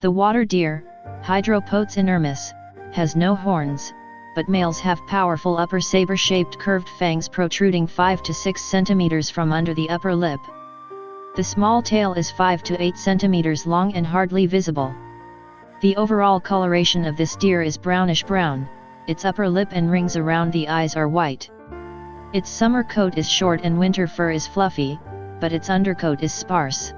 The water deer, Hydropotes inermis, has no horns, but males have powerful upper saber-shaped curved fangs protruding 5 to 6 centimeters from under the upper lip. The small tail is 5 to 8 centimeters long and hardly visible. The overall coloration of this deer is brownish-brown, its upper lip and rings around the eyes are white. Its summer coat is short and winter fur is fluffy, but its undercoat is sparse.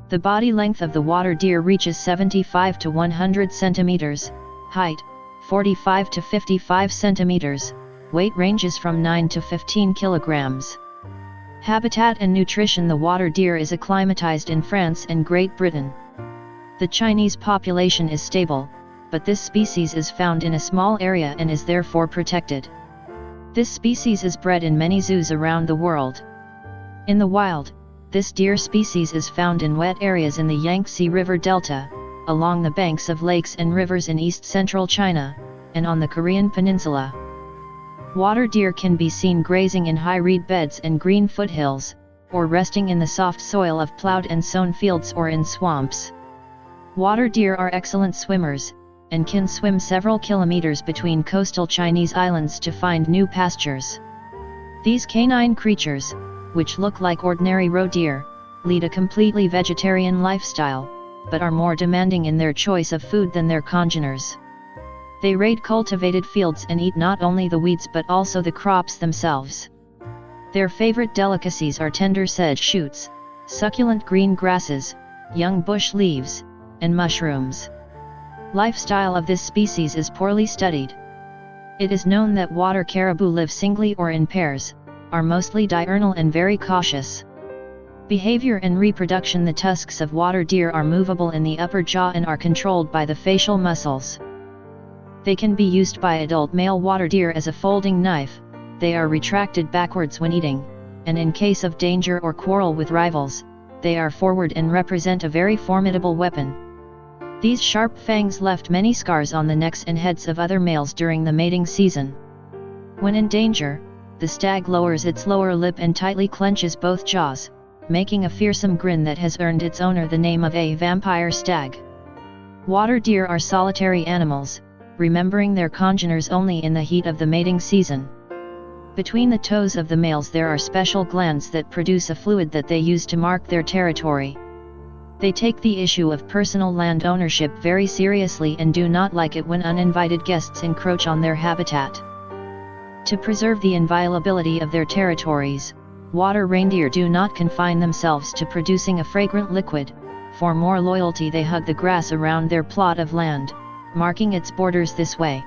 The body length of the water deer reaches 75 to 100 centimeters, height 45 to 55 centimeters, weight ranges from 9 to 15 kilograms. Habitat and nutrition. The water deer is acclimatized in France and Great Britain. The Chinese population is stable, but this species is found in a small area and is therefore protected. This species is bred in many zoos around the world. In the wild, this deer species is found in wet areas in the Yangtze River Delta, along the banks of lakes and rivers in east-central China, and on the Korean Peninsula. Water deer can be seen grazing in high reed beds and green foothills, or resting in the soft soil of plowed and sown fields or in swamps. Water deer are excellent swimmers, and can swim several kilometers between coastal Chinese islands to find new pastures. These canine creatures, which look like ordinary roe deer, lead a completely vegetarian lifestyle, but are more demanding in their choice of food than their congeners. They raid cultivated fields and eat not only the weeds but also the crops themselves. Their favorite delicacies are tender sedge shoots, succulent green grasses, young bush leaves, and mushrooms. Lifestyle of this species is poorly studied. It is known that water caribou live singly or in pairs, are mostly diurnal and very cautious. Behavior and reproduction. The tusks of water deer are movable in the upper jaw and are controlled by the facial muscles. They can be used by adult male water deer as a folding knife. They are retracted backwards when eating, and in case of danger or quarrel with rivals, they are forward and represent a very formidable weapon. These sharp fangs left many scars on the necks and heads of other males during the mating season. When in danger, the stag lowers its lower lip and tightly clenches both jaws, making a fearsome grin that has earned its owner the name of a vampire stag. Water deer are solitary animals, remembering their congeners only in the heat of the mating season. Between the toes of the males there are special glands that produce a fluid that they use to mark their territory. They take the issue of personal land ownership very seriously and do not like it when uninvited guests encroach on their habitat. To preserve the inviolability of their territories, water reindeer do not confine themselves to producing a fragrant liquid. For more loyalty they hug the grass around their plot of land, marking its borders this way.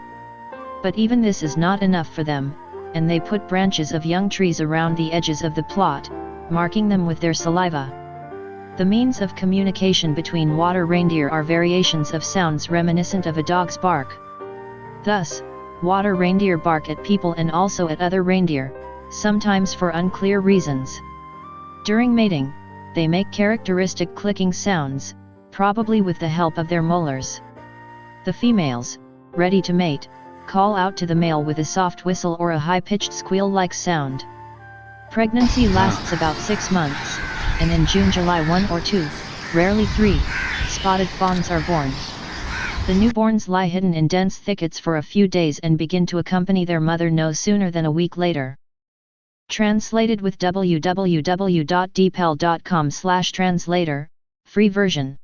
But even this is not enough for them, and they put branches of young trees around the edges of the plot, marking them with their saliva. The means of communication between water reindeer are variations of sounds reminiscent of a dog's bark. Thus, water reindeer bark at people and also at other reindeer, sometimes for unclear reasons. During mating, they make characteristic clicking sounds, probably with the help of their molars. The females, ready to mate, call out to the male with a soft whistle or a high-pitched squeal-like sound. Pregnancy lasts about 6 months, and in June-July 1 or 2, rarely 3, spotted fawns are born. The newborns lie hidden in dense thickets for a few days and begin to accompany their mother no sooner than a week later. Translated with www.dpel.com/translator, free version.